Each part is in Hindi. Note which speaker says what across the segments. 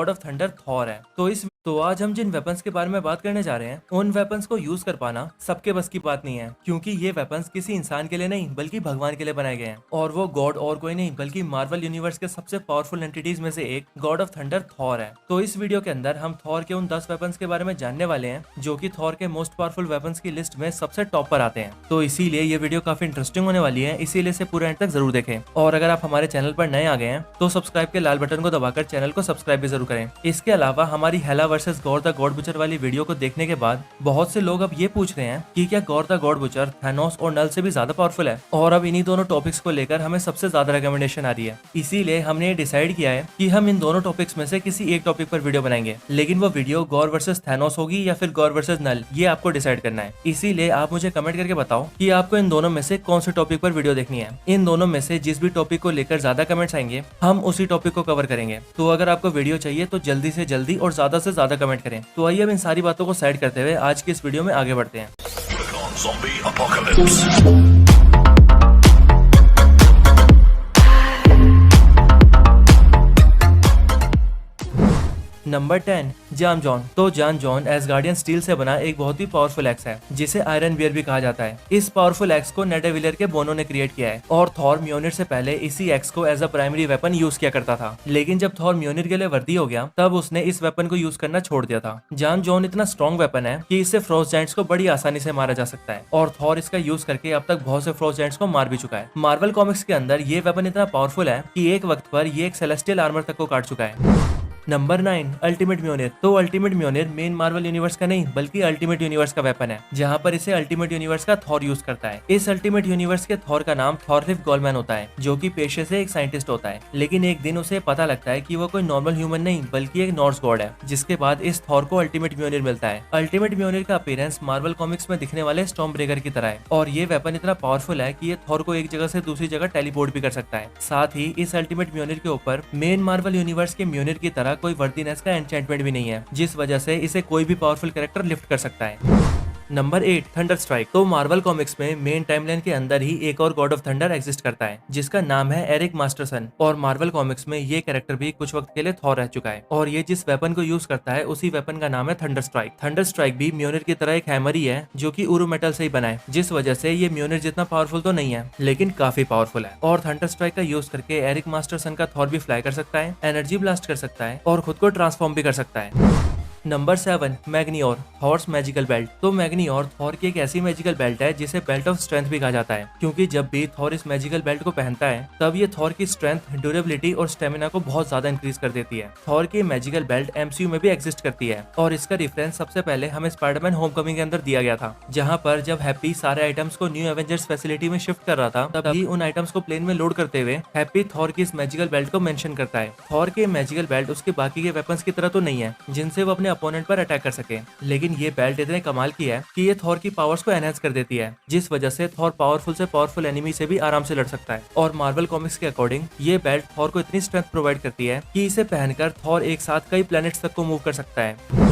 Speaker 1: गॉड ऑफ थंडर थॉर है। तो आज हम जिन वेपन्स के बारे में बात करने जा रहे हैं उन वेपन्स को यूज कर पाना सबके बस की बात नहीं है, क्योंकि ये वेपन्स किसी इंसान के लिए नहीं बल्कि भगवान के लिए बनाए गए हैं। और वो गॉड और कोई नहीं बल्कि मार्वल यूनिवर्स के सबसे पावरफुल एंटिटीज में से एक गॉड ऑफ थंडर थॉर है। तो इस वीडियो के अंदर हम थॉर के उन 10 वेपन्स के बारे में जानने वाले हैं जो कि थॉर के मोस्ट पावरफुल वेपन्स की लिस्ट में सबसे टॉप पर आते हैं। तो इसीलिए ये वीडियो काफी इंटरेस्टिंग होने वाली है, इसीलिए इसे पूरे एंड तक जरूर देखें। और अगर आप हमारे चैनल पर नए आ गए हैं तो सब्सक्राइब के लाल बटन को दबाकर चैनल को सब्सक्राइब भी जरूर करें। इसके अलावा हमारी Hela versus Gorr the god butcher वाली वीडियो को देखने के बाद बहुत से लोग अब ये पूछ रहे हैं कि क्या God the god butcher Thanos और नल से भी ज्यादा पावरफुल है। और अब इन्हीं दोनों टॉपिक्स को लेकर हमें सबसे ज्यादा रिकमेंडेशन आ रही है, इसीलिए हमने ये डिसाइड किया है कि हम इन दोनों टॉपिक्स में से किसी एक टॉपिक पर वीडियो बनाएंगे। लेकिन वो वीडियो गॉड वर्सेस थैनोस होगी या फिर गॉड वर्सेस नल, ये आपको डिसाइड करना है। इसीलिए आप मुझे कमेंट करके बताओ कि आपको इन दोनों में से कौन से टॉपिक पर वीडियो देखनी है। इन दोनों में से जिस भी टॉपिक को लेकर ज्यादा कमेंट्स आएंगे हम उसी टॉपिक को कवर करेंगे। तो अगर आपको वीडियो चाहिए तो जल्दी से जल्दी और ज्यादा से ज्यादा कमेंट करें। तो आइए अब इन सारी बातों को साइड करते हुए आज की इस वीडियो में आगे बढ़ते हैं। नंबर 10 जान जॉन। तो जान जॉन एसगार्डियन स्टील से बना एक बहुत ही पावरफुल एक्स है जिसे आयरन बियर भी कहा जाता है। इस पावरफुल एक्स को नेडेविलियर के बोनो ने क्रिएट किया है और थॉर म्योनिर से पहले इसी एक्स को as a primary weapon use किया करता था। लेकिन जब थॉर म्योनिर के लिए वर्दी हो गया तब उसने इस वेपन को यूज करना छोड़ दिया था। जान जॉन इतना स्ट्रॉन्ग वेपन है कि इससे फ्रोस्ट जायंट्स को बड़ी आसानी से मारा जा सकता है और थॉर इसका यूज करके अब तक बहुत से फ्रोस्ट जायंट्स को मार भी चुका है। मार्वल कॉमिक्स के अंदर ये वेपन इतना पावरफुल है कि एक वक्त पर ये एक सेलेस्टियल आर्मर तक को काट चुका है। नंबर 9 अल्टीमेट म्योनिर। तो अल्टीमेट म्योनिर मेन मार्वल यूनिवर्स का नहीं बल्कि अल्टीमेट यूनिवर्स का वेपन है, जहां पर इसे अल्टीमेट यूनिवर्स का थॉर यूज करता है। इस अल्टीमेट यूनिवर्स के थॉर का नाम थॉरलिफ गोलमैन होता है, जो कि पेशे से एक साइंटिस्ट होता है। लेकिन एक दिन उसे पता लगता है कि वो कोई नॉर्मल ह्यूमन नहीं बल्कि एक नॉर्स गॉड है, जिसके बाद इस थॉर को अल्टीमेट म्योनिर मिलता है। अल्टीमेट म्योनिर का अपीयरेंस मार्वल कॉमिक्स में दिखने वाले स्टॉर्म ब्रेकर की तरह है और ये वेपन इतना पावरफुल है कि ये थॉर को एक जगह से दूसरी जगह टेलीपोर्ट भी कर सकता है। साथ ही इस अल्टीमेट म्योनिर के ऊपर मेन मार्वल यूनिवर्स के म्योनिर की तरह कोई वर्दीनेस का एन्चेंटमेंट भी नहीं है, जिस वजह से इसे कोई भी पावरफुल कैरेक्टर लिफ्ट कर सकता है। Number 8 thunder strike. तो मार्वल कॉमिक्स में मेन टाइमलाइन के अंदर ही एक और गॉड ऑफ थंडर एग्जिस्ट करता है जिसका नाम है एरिक मास्टरसन, और मार्वल कॉमिक्स में ये कैरेक्टर भी कुछ वक्त के लिए थॉर रह चुका है। और ये जिस वेपन को यूज करता है उसी वेपन का नाम है थंडर स्ट्राइक। थंडर स्ट्राइक भी म्योनिर की तरह एक हैमर ही है जो कि उरु मेटल से ही बना है, जिस वजह से ये म्योनिर जितना पावरफुल तो नहीं है लेकिन काफी पावरफुल है। और थंडर स्ट्राइक का यूज करके एरिक मास्टरसन का थॉर भी फ्लाई कर सकता है, एनर्जी ब्लास्ट कर सकता है और खुद को ट्रांसफॉर्म भी कर सकता है। नंबर 7 मैग्नियोर थॉर्स मैजिकल बेल्ट। तो मैग्नियोर थॉर की एक ऐसी मैजिकल बेल्ट है जिसे बेल्ट ऑफ स्ट्रेंथ भी कहा जाता है, क्योंकि जब भी थॉर इस मैजिकल बेल्ट को पहनता है तब ये थॉर की स्ट्रेंथ, ड्यूरेबिलिटी और स्टेमिना को बहुत ज्यादा इंक्रीज कर देती है। थॉर की मैजिकल बेल्ट एमसीयू में भी एग्जिस्ट करती है और इसका रेफरेंस सबसे पहले हमें स्पाइडरमैन होमकमिंग के अंदर दिया गया था, जहाँ पर जब हैप्पी सारे आइटम्स को न्यू एवेंजर्स फैसिलिटी में शिफ्ट कर रहा था तभी उन आइटम्स को प्लेन में लोड करते हुए हैप्पी थॉर की इस मैजिकल बेल्ट को मेंशन करता है। थॉर के मैजिकल बेल्ट उसके बाकी के वेपन्स की तरह तो नहीं है जिनसे वो अपने अपोनेंट पर अटैक सके, लेकिन ये बेल्ट इतने कमाल की है कि ये थॉर की पावर्स को एनहांस कर देती है, जिस वजह से थॉर पावरफुल से पावरफुल एनिमी से भी आराम से लड़ सकता है। और मार्वल कॉमिक्स के अकॉर्डिंग ये बेल्ट थॉर को इतनी स्ट्रेंथ प्रोवाइड करती है कि इसे पहनकर थॉर एक साथ कई प्लैनेट्स तक को मूव कर सकता है।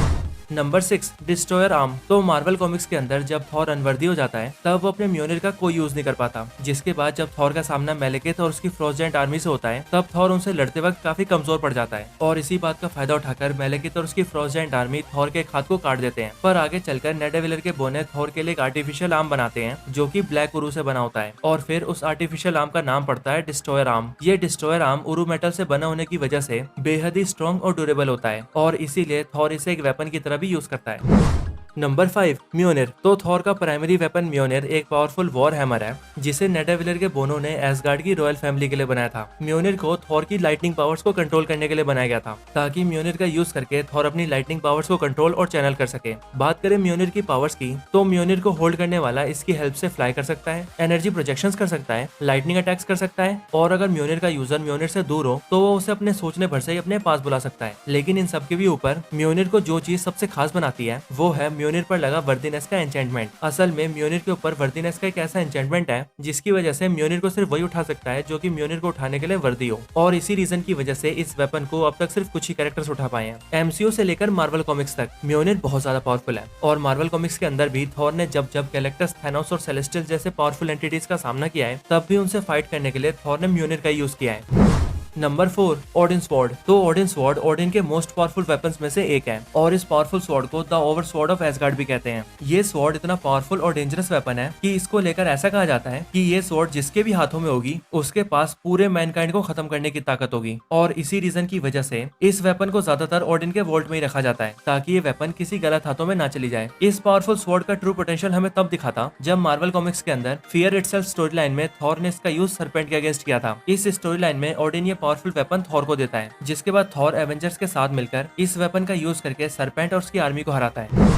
Speaker 1: Number 6 destroyer arm. तो मार्वल कॉमिक्स के अंदर जब थॉर अनवर्दी हो जाता है तब वो अपने म्योनिर का कोई यूज नहीं कर पाता, जिसके बाद जब थॉर का सामना मेलेकेथ और उसकी फ्रोस्ट जायंट आर्मी से होता है तब थॉर उनसे लड़ते वक्त काफी कमजोर पड़ जाता है और इसी बात का फायदा उठाकर मेलेकेथ और उसकी फ्रोस्ट जायंट आर्मी थॉर के हाथ को काट देते हैं। पर आगे चलकर नेडेविलियर के बोने थॉर के लिए एक आर्टिफिशियल आर्म बनाते हैं जो कि ब्लैक उरु से बना होता है और फिर उस आर्टिफिशियल आर्म का नाम पड़ता है डिस्ट्रॉयर आर्म। ये डिस्ट्रॉयर आर्म उरु मेटल से बना होने की वजह से बेहद ही स्ट्रॉन्ग और ड्यूरेबल होता है और इसीलिए थॉर इसे एक वेपन की तरह भी यूज करता है। नंबर 5 म्योनिर। तो थॉर का प्राइमरी वेपन म्योनिर एक पावरफुल वॉर हैमर है जिसे नेडेविलियर के बोनो ने एसगार्ड की रॉयल फैमिली के लिए बनाया था। म्योनिर को थॉर की लाइटनिंग पावर्स को कंट्रोल करने के लिए बनाया गया था ताकि म्योनिर का यूज करके थॉर अपनी लाइटनिंग पावर्स को कंट्रोल और चैनल कर सके। बात करें म्योनिर की पावर्स की तो म्योनिर को होल्ड करने वाला इसकी हेल्प से फ्लाई कर सकता है, एनर्जी प्रोजेक्शंस कर सकता है, लाइटनिंग अटैक्स कर सकता है और अगर म्योनिर का यूजर म्योनिर से दूर हो तो वो उसे अपने सोचने भर से ही अपने पास बुला सकता है। लेकिन इन सबके भी ऊपर म्योनिर को जो चीज सबसे खास बनाती है वो है म्योनिर पर लगा वर्दीनेस का एन्चेंटमेंट। असल में म्योनिर के ऊपर वर्दीनेस का एक ऐसा एन्चेंटमेंट है जिसकी वजह से म्योनिर को सिर्फ वही उठा सकता है जो कि म्योनिर को उठाने के लिए वर्दी हो, और इसी रीजन की वजह से इस वेपन को अब तक सिर्फ कुछ ही कैरेक्टर्स उठा पाए हैं। एमसीयू से लेकर मार्वल कॉमिक्स तक म्योनिर बहुत ज्यादा पावरफुल है और मार्वल कॉमिक्स के अंदर भी थॉर ने जब जब गैलेक्टस, थैनोस और सेलेस्टियल जैसे पावरफुल एंटिटीज का सामना किया है तब भी उनसे फाइट करने के लिए थॉर ने म्योनिर का यूज किया है। Number 4, Odin sword. तो ओडिन स्वॉर्ड ओडिन के मोस्ट पावरफुल वेपन्स में से एक है और इस पावरफुल स्वॉर्ड को the over sword of ash gourd भी कहते हैं। ये स्वॉर्ड इतना पावरफुल और डेंजरस वेपन है कि इसको लेकर ऐसा कहा जाता है कि ये स्वॉर्ड जिसके भी हाथों में होगी उसके पास पूरे मैनकाइंड को खत्म करने की ताकत होगी। और इसी रीजन की वजह से इस वेपन को ज्यादातर ओडिन के वोल्ट में ही रखा जाता है ताकि ये वेपन किसी गलत हाथों में ना चली जाए। इस पावरफुल स्वॉर्ड का ट्रू पोटेंशियल हमें तब दिखा था जब मार्वल कॉमिक्स के अंदर फियर इटसेल्फ स्टोरी लाइन में थॉर ने इसका यूज सरपेंट के अगेंस्ट किया था। इस स्टोरी लाइन में ओडिन ये पावरफुल वेपन थॉर को देता है, जिसके बाद थॉर एवेंजर्स के साथ मिलकर इस वेपन का यूज करके सरपेंट और उसकी आर्मी को हराता है।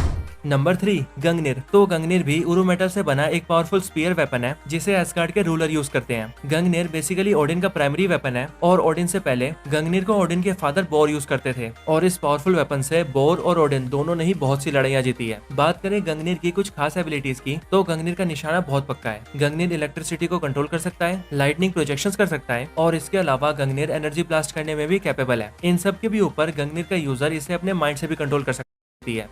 Speaker 1: नंबर 3, गंगनिर। तो गंगनिर भी उरु मेटल से बना एक पावरफुल स्पीयर वेपन है जिसे एस्गार्ड के रूलर यूज करते हैं। गंगनिर बेसिकली ओडिन का प्राइमरी वेपन है और ओडिन से पहले गंगनिर को ओडिन के फादर बोर यूज करते थे और इस पावरफुल वेपन से बोर और ओडिन दोनों ने ही बहुत सी लड़ाइयां जीती है। बात करें गंगनिर की कुछ खास एबिलिटीज की तो गंगनिर का निशाना बहुत पक्का है। गंगनिर इलेक्ट्रिसिटी को कंट्रोल कर सकता है, लाइटनिंग प्रोजेक्शंस कर सकता है और इसके अलावा गंगनिर एनर्जी ब्लास्ट करने में भी कैपेबल है। इन सब के भी ऊपर गंगनिर का यूजर इसे अपने माइंड से भी कंट्रोल कर सकता है।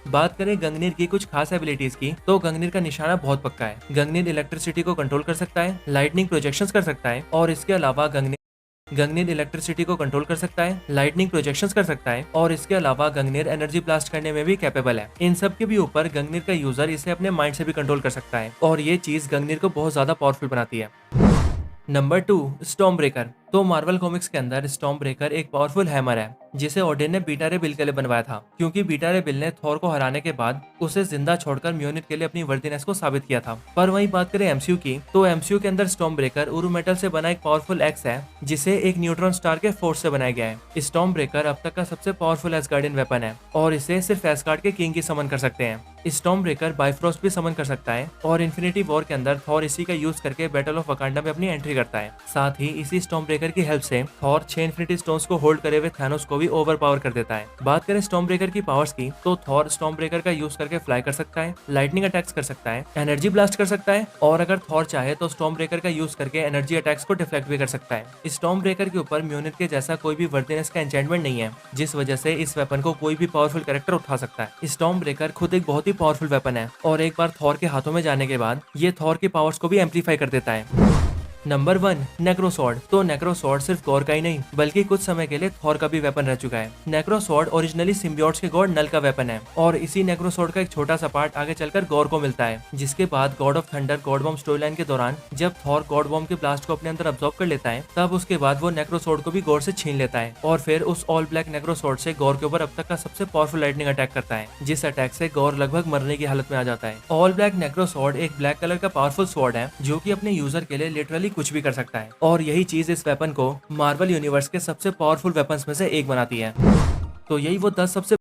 Speaker 1: बात करें गंगनिर की कुछ खास एबिलिटीज की तो गंगनिर का निशाना बहुत पक्का है। गंगनिर इलेक्ट्रिसिटी को कंट्रोल कर सकता है, लाइटनिंग प्रोजेक्शंस कर सकता है और इसके अलावा गंगनिर इलेक्ट्रिसिटी को कंट्रोल कर सकता है, लाइटनिंग प्रोजेक्शंस कर सकता है और इसके अलावा गंगनिर एनर्जी ब्लास्ट करने में भी कैपेबल है। इन सब के भी ऊपर गंगनिर का यूजर इसे अपने माइंड से भी कंट्रोल कर सकता है और ये चीज गंगनिर को बहुत ज्यादा पावरफुल बनाती है। Number 2, storm breaker. तो मार्वल कॉमिक्स के अंदर स्टॉर्म ब्रेकर एक पावरफुल हैमर है जिसे ओडिन ने बीटा रे बिल के लिए बनवाया था, क्योंकि बीटा रे बिल ने थॉर को हराने के बाद उसे जिंदा छोड़कर म्योनिट के लिए अपनी वर्दीनेस को साबित किया था। पर वहीं बात करें एमसीयू की तो एमसीयू के अंदर स्टॉर्म ब्रेकर उरु मेटल से बना एक पावरफुल एक्स है जिसे एक न्यूट्रॉन स्टार के फोर्स से बनाया गया है। स्टॉर्म ब्रेकर अब तक का सबसे पावरफुल एसगार्डियन वेपन है और इसे सिर्फ एसगार्ड के किंग ही समन कर सकते हैं। स्टॉर्म ब्रेकर बाइफ्रोस्ट भी समन कर सकता है और इन्फिनिटी वॉर के अंदर थॉर इसी का यूज करके बैटल ऑफ वकांडा में अपनी एंट्री करता है। साथ ही इसी स्टॉर्म ब्रेकर की हेल्प से थॉर 6 इन्फिनिटी स्टोन्स को होल्ड करे हुए थानोस को भी ओवर पावर कर देता है। बात करें स्टॉर्म ब्रेकर की पावर्स की तो थॉर स्टॉर्म ब्रेकर का यूज करके फ्लाई कर सकता है, लाइटनिंग अटैक्स कर सकता है, एनर्जी ब्लास्ट कर सकता है और अगर थॉर चाहे तो स्टॉर्म ब्रेकर का यूज करके एनर्जी अटैक्स को डिफ्लेक्ट भी कर सकता है। स्टॉर्म ब्रेकर के ऊपर म्योनिट के जैसा कोई भी वर्दीनेस का एन्चेंटमेंट नहीं है, जिस वजह से इस वेपन को कोई भी पावरफुल कैरेक्टर उठा सकता है। स्टॉर्म ब्रेकर खुद एक बहुत ही पावरफुल वेपन है और एक बार थॉर के हाथों में जाने के बाद ये थॉर की पावर्स को भी एम्पलीफाई कर देता है। नंबर 1, नेक्रोसॉर्ड। तो नेक्रोसॉर्ड सिर्फ गॉर का ही नहीं बल्कि कुछ समय के लिए थॉर का भी वेपन रह चुका है। नेक्रोसॉर्ड ओरिजिनली सिम्बियोट्स के गॉड नल का वेपन है और इसी नेक्रोसॉर्ड का एक छोटा सा पार्ट आगे चलकर गॉर को मिलता है, जिसके बाद God of thunder God bomb story line के दौरान जब थॉर गॉड बॉम्ब के ब्लास्ट को अपने अंदर अब्सॉर्ब कर लेता है तब उसके बाद वो नेक्रोसॉर्ड को भी गॉर से छीन लेता है और फिर उस ऑल ब्लैक नेक्रोसॉर्ड से गॉर के ऊपर अब तक का सबसे पावरफुल लाइटनिंग अटैक करता है, जिस अटैक से गॉर लगभग मरने की हालत में आ जाता है। ऑल ब्लैक नेक्रोसॉर्ड एक ब्लैक कलर का पावरफुल स्वॉर्ड है जो कि अपने यूजर के लिए लिटरली कुछ भी कर सकता है और यही चीज इस वेपन को मार्वल यूनिवर्स के सबसे पावरफुल वेपन्स में से एक बनाती है। तो यही वो 10 सबसे